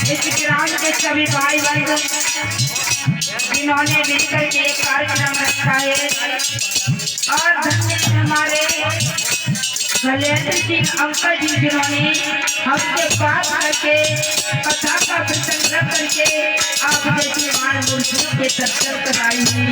इस ग्राम के सभी भाई बंधु जिन्होंने मिलकर के एक कार्यक्रम रखा है और धन्य हमारे गलेंद्र सिंह अंकल जी जिन्होंने हमसे बात करके कथा का प्रसंग रख करके आप जैसी मान मूर्तियों के दर्शन कराई है।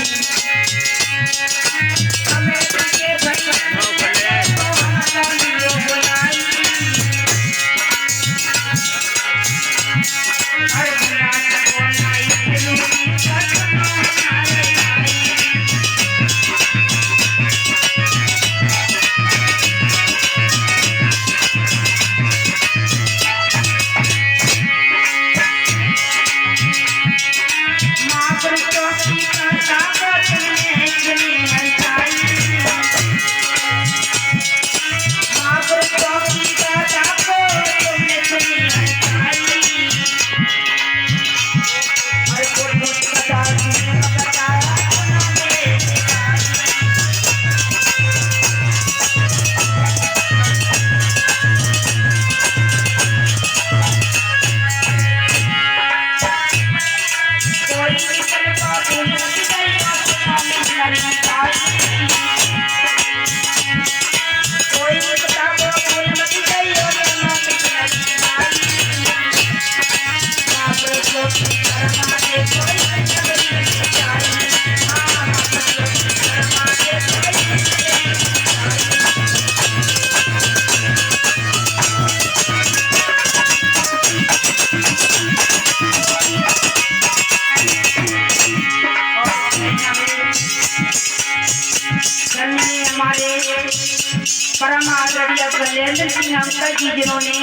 परम आदरणीय गलेंद्र सिंह अंकल जी जिन्होंने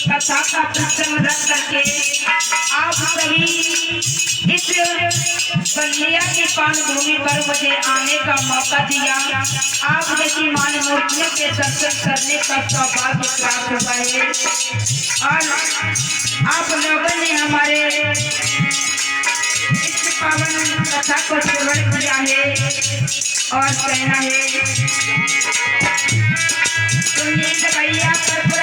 कथा का प्रसंग रख करके आप सभी इस बलिया की पान भूमि पर मुझे आने का मौका दिया। आप जैसी मान मूर्तियों के दर्शन करने का सौभाग्य प्राप्त हुआ है और आप लोगों ने हमारे इस पावन कथा को श्रवण किया है और कहना है भैया पर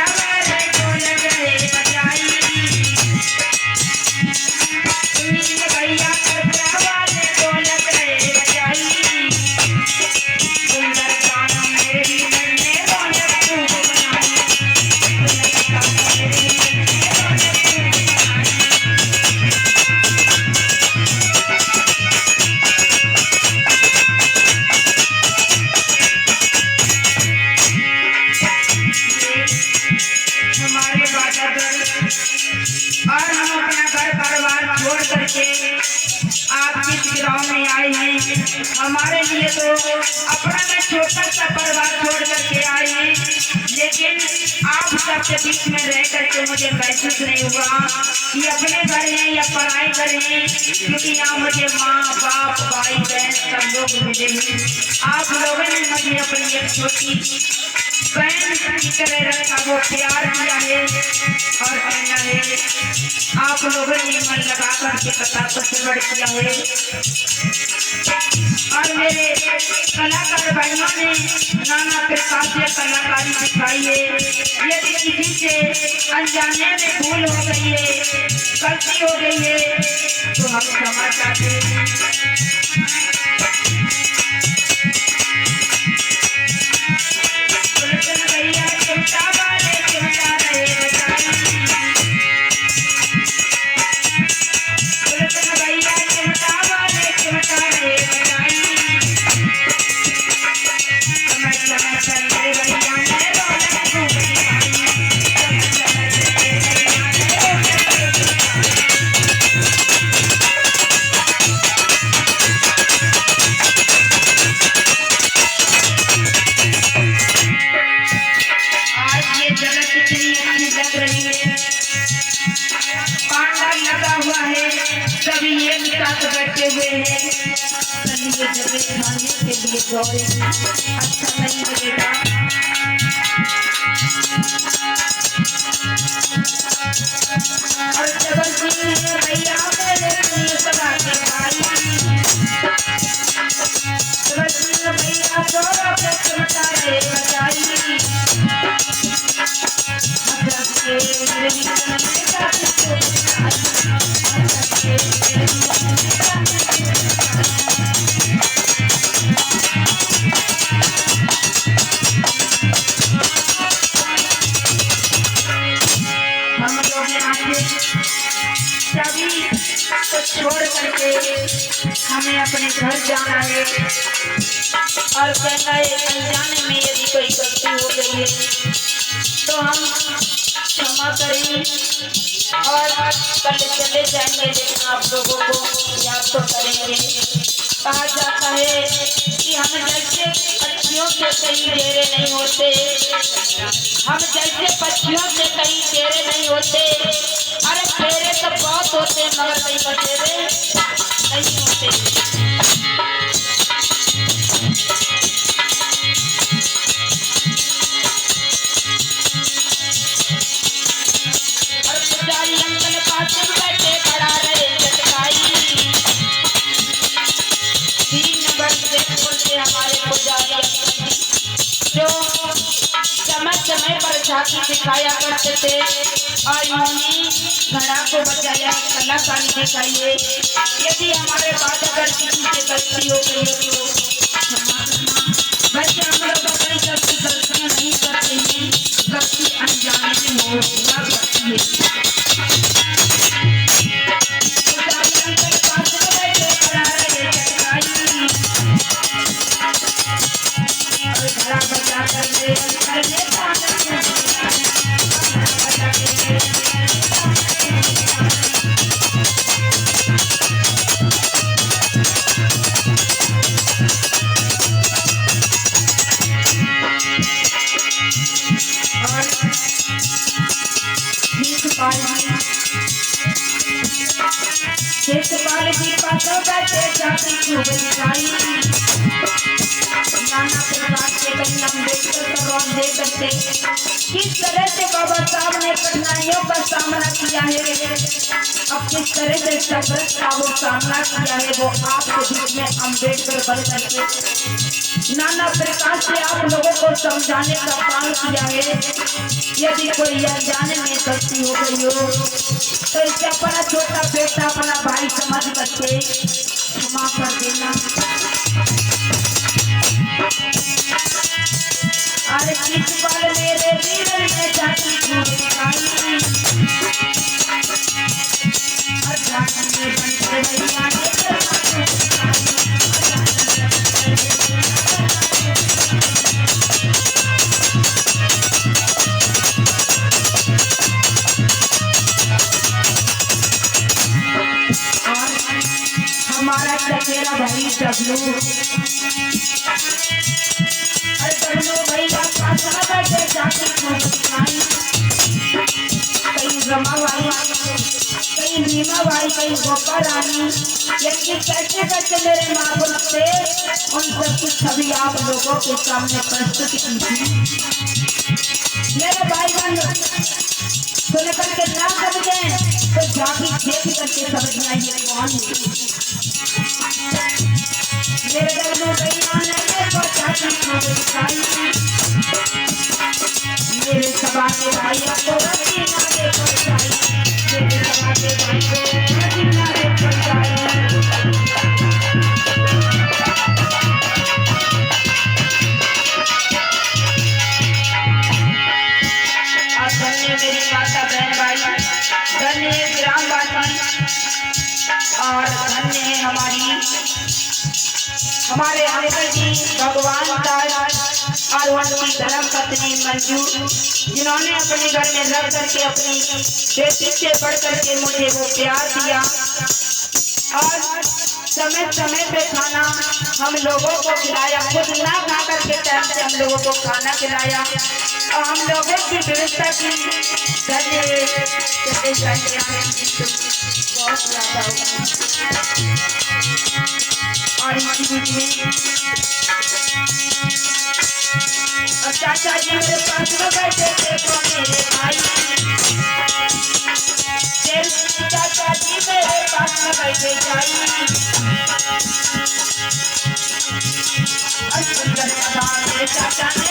हमारे लिए तो अपना मैं छोटा सा परिवार छोड़ करके आए हैं, लेकिन आप सबके बीच में रह करके मुझे महसूस नहीं हुआ कि अपने घर हैं या पढ़ाई घर हैं, क्योंकि यहाँ मुझे माँ बाप भाई बहन सब लोग मिले हैं। आप लोगों ने मुझे अपनी एक छोटी बहन की तरह रखा, वो प्यार किया है और कहना है आप लोगों ने मन लगा करके कथा को श्रवण किया है और मेरे कलाकार भाइयों ने नाना प्रकार से कलाकारी दिखाई है। यदि किसी से अनजाने में भूल हो गई है, गलती हो गई है तो हम क्षमा चाहते हैं। भैया चिमटा वाले चिमटा रहे भैया चिमटा वाले चिमटा रहे खाने के लिए अच्छा नहीं लगेगा। और जबल सिंह भैया मेरे लिए सदा के भाई, जबल सिंह भैया हमें अपने घर जाना है और कहना है अनजाने में यदि कोई गलती हो गई है तो हम क्षमा करें और कल चले जाएंगे, लेकिन आप लोगों को याद तो करेंगे। कहा जाता है कि हम जैसे पक्षियों से कहीं टेढ़े नहीं होते, हम जैसे पक्षियों से कहीं टेढ़े नहीं होते। अरे टेढ़े तो बहुत होते मगर कहीं बटेरे नहीं होते। और पुजारी अंकल पास में बैठे खड़ा रहे चटकाई। 3 नंबर से बोलते हमारे पुजारी अंकल जो समय समय पर झांकी दिखाया करते थे और इन्होंने घड़ा को बचाया, कलाकारी दिखाइए। यदि हमारे बाद अगर किसी से गलती हो गई हो तो क्षमा करना। वैसे हम लोग अपनी गलती गलतियां नहीं करते हैं, गलती अनजाने में हो हुआ करती है। पुजारी अंकल पास में बैठे खड़ा रहे चटकाई और घड़ा बचा कर ले अंकल शेषपाल जी पासों बैठे जाती खूब दिखाई। नाना प्रकार के कहीं अम्बेडकर का रौन दे करते किस तरह से बाबा साहब ने कठिनाइयों का सामना किया है, अब किस तरह से संघर्ष का वो सामना किया है, वो आपके बीच में अम्बेडकर बन करके नाना प्रकार से आप लोगों को समझाने का काम किया है। यदि कोई अनजाने में गलती हो गई हो तो इसे अपना छोटा बेटा अपना भाई समझ करके क्षमा कर देना। अरे किस पल मेरे वीर ने जाती खूब दिखाई और जाती में बनते भैया ने हमारा चचेरा भाई डब्लू, अरे डब्लू भैया पास में बैठे जाती खूब दिखाई। कहीं रमा भाई, कहीं नीमा भाई, कहीं गोपा रानी, ये कैसे कैसे मेरे माँ बाप थे उन सब की छवि आप लोगों के सामने प्रस्तुत की थी। मेरे भाई बहन सुन करके ना समझे तो जाके देख करके समझना ये कौन है। मेरे डब्लू भैया ने मेरे जाती खूब दिखाई। मेरे सभा के भाइयों को रति ना दे पहुंचाई, मेरे सभा के भाई को रति ना दे पहुंचाई। और धन्य मेरी माता बहन भाई, धन्य है ग्रामवासी और धन्य है हमारे अंकल जी भगवान दास और उनकी धर्म पत्नी मंजू, जिन्होंने अपने घर में रह करके अपनी बेटी से बढ़ करके मुझे वो प्यार दिया और समय समय पे खाना हम लोगों को खिलाया, खुद ना खा करके टाइम से हम लोगों को खाना खिलाया और हम लोगों की व्यवस्था की। धन्य बहुत ज्यादा और इसी बीच में चाचा जी मेरे पास में बैठे थे तो मेरे भाई, चाचा जी मेरे पास में बैठे जाई और सुंदर सभा मेरे चाचा ने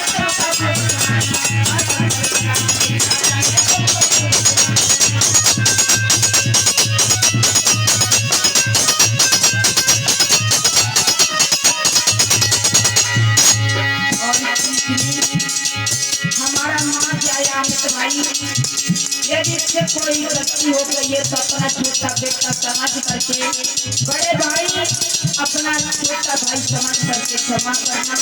यदि इससे कोई गलती हो गई है तो अपना छोटा बेटा समझ करके बड़े भाई अपना छोटा भाई समझ करके क्षमा करना।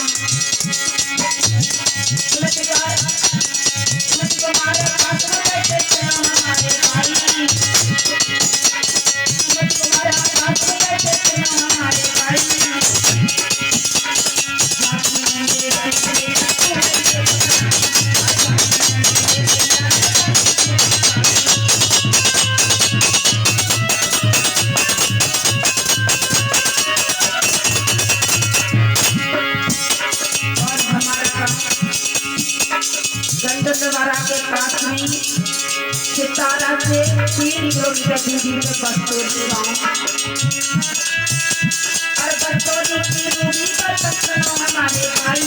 तुम्हारे पास में बैठे थे हमारे भाई, तुम्हारे पास में बैठे थे हमारे भाई। गंडोदवारा के पास में सितारा से 3 किलोमीटर दूरी पे बस्तौली गाँव, और बस्तौली की दूरी पर तखनो हमारे भाई,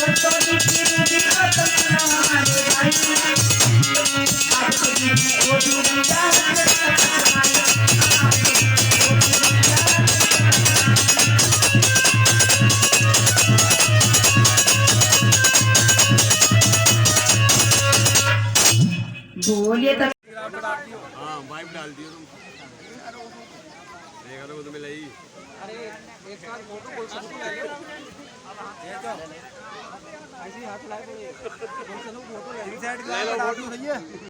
बस्तौली की दूरी पर तखनो हमारे भाई। आपके लिए वो भी बंदा बोलिए तक। हाँ वाइफ डाल दियो तुम देखा तो तुम्हें लगी। अरे एक साथ फोटो कोई सब ले लो ये तो ऐसे हाथ लाए कोई सब फोटो ले लो फोटो सही है।